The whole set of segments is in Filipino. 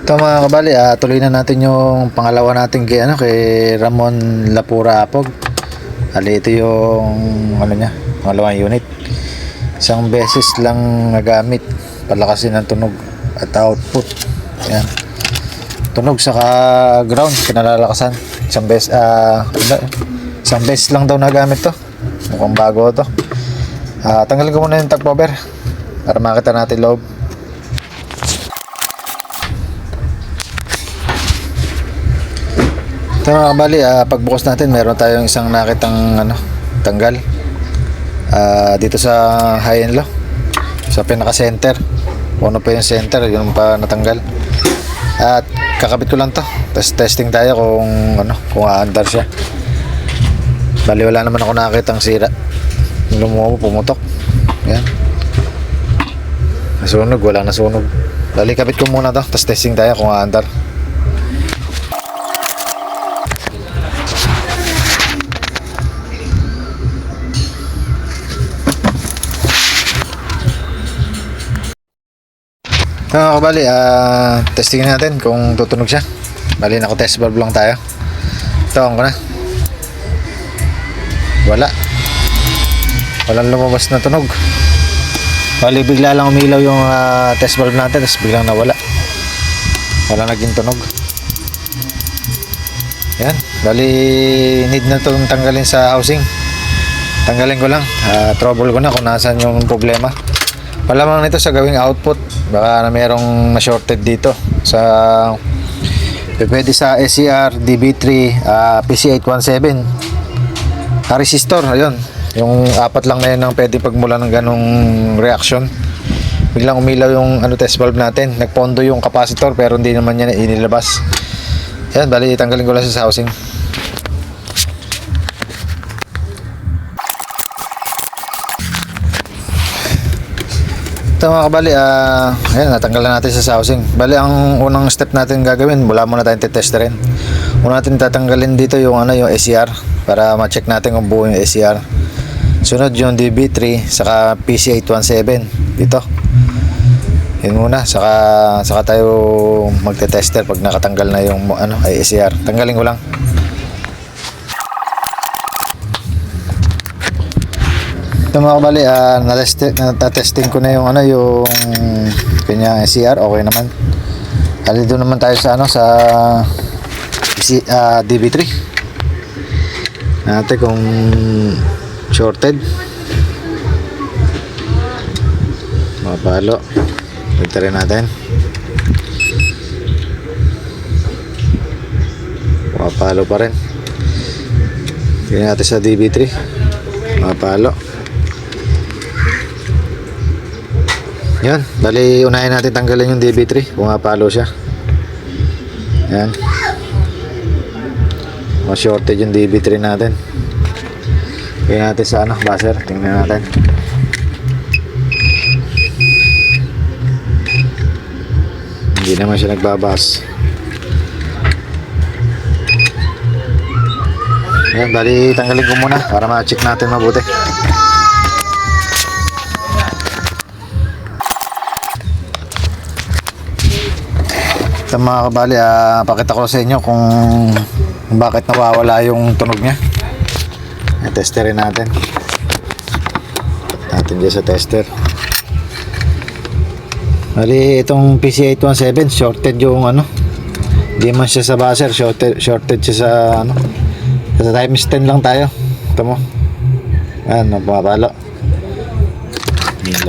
Ito mga kabali, tuloy na natin yung pangalawa natin kay Ramon Lapura Apog. Ito yung niya, pangalawang unit. Isang beses lang nagamit, palakasin ng tunog at output. Yan. Tunog saka ground, pinalalakasan. Isang beses lang daw nagamit to. Mukhang bago to. Tanggalin ko muna yung tag cover para makita natin loob. Ito mga kabali, pagbukas natin meron tayong isang nakitang tanggal dito sa high and low, sa pinaka center. Ano pa yung center, yun pa natanggal. At kakabit ko lang to, tapos testing tayo kung aandar siya. Bali wala naman ako nakitang sira. Lumuho, pumutok. Yan, nasunog, wala nasunog. Bali kabit ko muna to, tapos testing tayo kung aandar. Mga kabali, testing natin kung tutunog siya. Bali, nako-test valve lang tayo. Tawan ko na. Walang lumabas na tunog. Bali, bigla lang umilaw yung test valve natin, tapos biglang nawala. Wala naging tunog. Yan. Bali, need na itong tanggalin sa housing. Tanggalin ko lang. Trouble ko na kung nasaan yung problema. Malamang nito sa gawing output, baka na merong na-shorted dito sa pwede sa SCR, DB3, PC817 resistor. Ayun, yung apat lang na yun ang pwede pagmula ng ganong reaction. Biglang umilaw yung test valve natin, nagpondo yung capacitor pero hindi naman niya inilabas. Yan, bali tanggalin ko lang sa housing. Ito mga kabali, ayan, natanggalan natin sa housing. Bali, ang unang step natin gagawin, wala muna tayong titesterin. Una natin tatanggalin dito yung SCR para ma-check natin kung buo yung SCR. Sunod yung DB3 saka PC817 dito. Yun muna, saka tayo magte-tester pag nakatanggal na yung SCR. Tanggalin ko lang. Ito mga kabali, na-testing ko na yung kanya SCR, okay naman. Dito naman tayo sa DB3 natin kung shorted. Mapalo, rin natin. Mapalo pa rin. Tingnan natin sa DB3. Mapalo. Yan, bali unahin natin tanggalin yung DB3, pumapalo siya. Yan, ma-shorted yung DB3 natin. Kaya natin sa buzzer, tingnan natin. Hindi naman siya nagbabas. Yan, bali tanggalin ko muna para ma-check natin mabuti. Ito mga kabali, pakita ko sa inyo kung bakit nawawala yung tunog nya. Testerin natin. Dyan sa tester. Bali, itong PC817 shorted yung hindi man siya sa buzzer, shorted siya sa sa times 10 lang tayo. Ito mo. Ayan, pumapalo.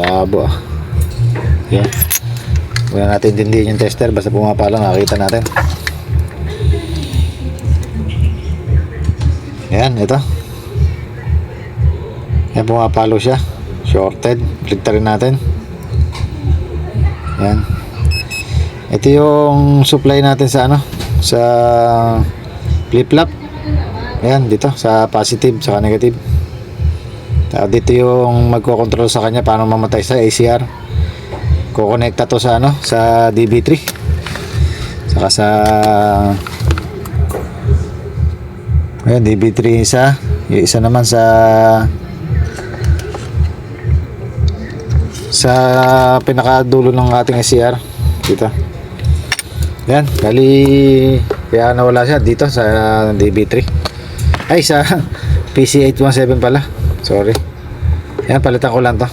Labo. Yan. Wala natin tindihin yung tester, basta pumapalo, nakakita natin. Ayan, ito. Ayan, pumapalo siya. Shorted. Click rin natin. Ayan. Ito yung supply natin sa sa flip-flop. Ayan, dito. Sa positive, saka negative. Dito yung magkocontrol sa kanya paano mamatay sa ACR. Kukonekta to sa sa DB3 saka sa DB3 yung isa naman sa pinakadulo ng ating SCR dito. Yan, bali kaya nawala siya dito sa DB3. Ay, sa PC817 pala. Sorry. Yan, palitan ko lang to.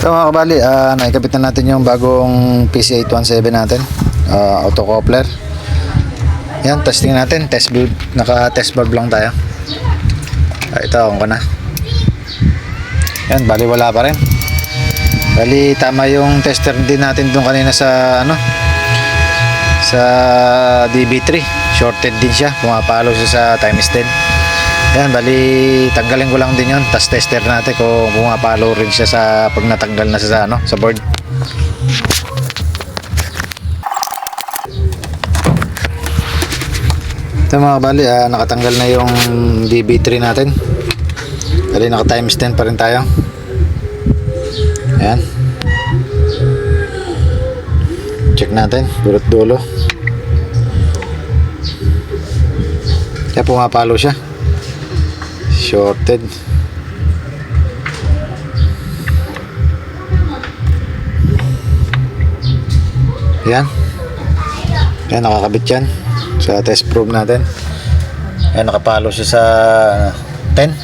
So mga kabali, naikabit na natin yung bagong PC817 natin, auto coupler. Yan, testing natin, test build, naka test valve lang tayo. Ito, on ko na. Yan, bali wala pa rin. Bali tama yung tester din natin doon kanina sa sa DB3, shorted din siya, pumapalo siya sa times 10. Yan, bali tanggalin ko lang din yun, tas tester natin kung pumapalo rin siya sa pag natanggal na sa sa board. Ito mga bali, nakatanggal na yung DB3 natin. Bali naka times 10 pa rin tayo. Ayan, check natin durot dulo. Kaya pumapalo siya, shorted. Yan, yan, nakakabit yan sa test probe natin. Yan, nakapalo siya sa 10.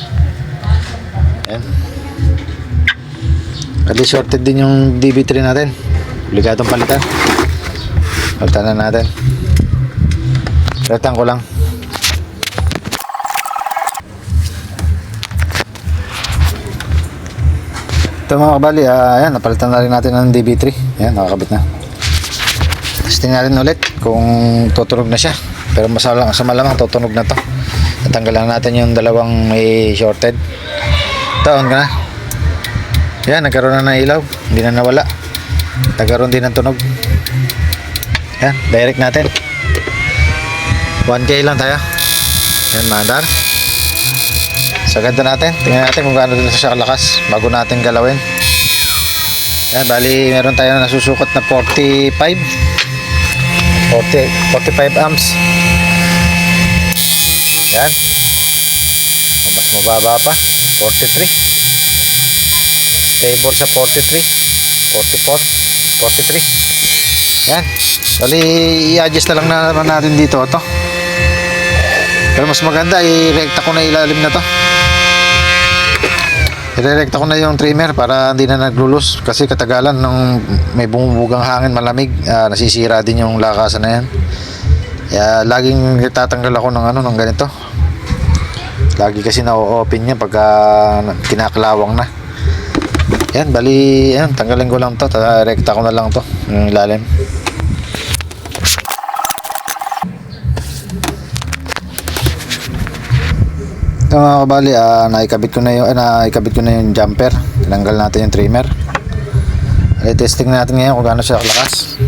Yan, kasi shorted din yung DB3 natin, obligadong palitan. Palitan na natin, palitan ko lang. Ito mga kabali, ayan, napalitan na rin natin ng DB3. Ayan, nakakabit na. Testing natin ulit kung tutunog na siya. Pero sa malamang tutunog na to. Natanggalan natin yung dalawang may shorted. Ito, on ka na. Ayan, nagkaroon na ng ilaw. Hindi na nawala. Nagkaroon din ng tunog. Ayan, direct natin. 1K lang tayo. Ayan, mandar. Sa ganda natin, tingnan natin kung gaano din siya kalakas bago natin galawin. Yan, bali meron tayo na nasusukat na 45 amps. Yan, mas mababa pa, 43. Stable sa 43, 44, 43. Yan, bali i-adjust na lang naman natin dito ito. Pero mas maganda, i-recta ko na ilalim na to. I-recta ko na yung trimmer para hindi na naglulus. Kasi katagalan nung may bumubugang hangin malamig, nasisira din yung lakasan na yan. Kaya laging tatanggal ako ng ganito. Lagi kasi na-open niya pagka kinakalawang na. Yan, bali, yan, tanggalin ko lang to. Rekta ko na lang to, yung ilalim. Ito mga kabali, naikabit ko na yung jumper. Tinanggal natin yung trimmer. Testing natin ngayon kung gaano siya kalakas.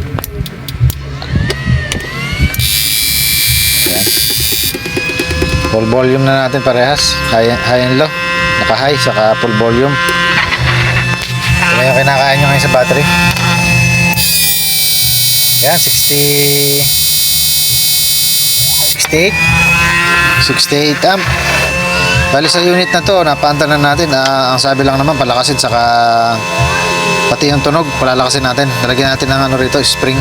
Ayan. Full volume na natin parehas, high and low, naka high saka full volume. Ito yung kinakain nyo ngayon sa battery. Yan, 68 amp. Bali sa unit na to, napaandar na natin. Ang sabi lang naman, palakasin saka pati yung tunog, palalakasin natin. Nalagyan natin ng ano rito, spring.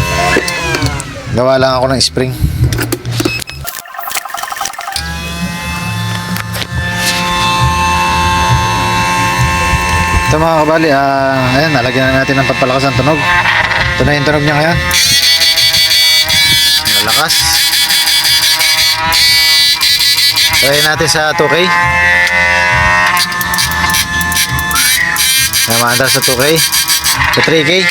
Gawa lang ako ng spring. Ito mga kabali, ayan, nalagyan na natin ng pampalakas ng tunog. Ito na yung tunog niya ngayon. Nalakas. Try natin sa 2K. Namandar sa 2K. Sa 3K.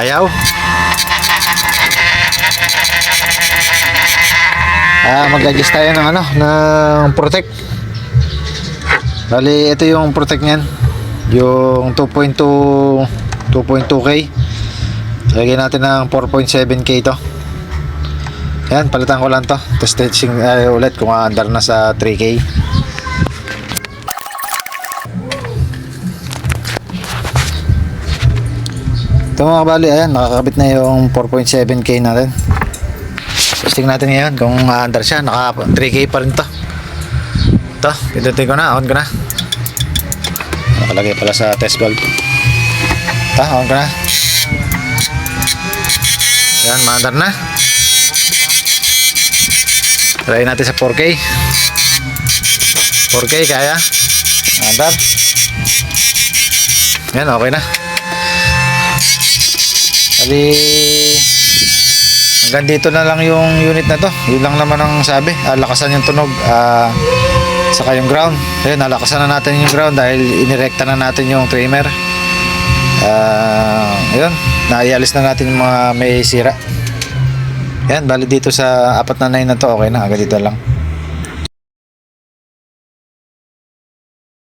Ayaw. Mag-adjust tayo ng ng protect. Bali, ito yung protect niyan. Yung 2.2K. Lagyan natin ng 4.7K to. Yan, palitan ko lang to. Tapos testing ulit kung andar na sa 3K. Ito mga kabali, ayan, nakakabit na yung 4.7K natin. Testing natin ngayon kung andar siya. Naka 3K pa rin to. Ito, pindutin ko na, on ko na. Nakalagay pala sa test valve. Ito, on ko na. Yan, maandar na. Try natin sa 4K. 4K kaya. Andar. Yan, okay na. Bali, hanggang dito na lang yung unit na to. Yun lang naman ang sabi. Lakasan yung tunog. Saka yung ground. Ayun, nalakasan na natin yung ground dahil inirekta na natin yung trimmer. Ayun, naialis na natin yung mga may sira. Yan, bali dito sa 4 na 9 na to, okay na, agad dito lang.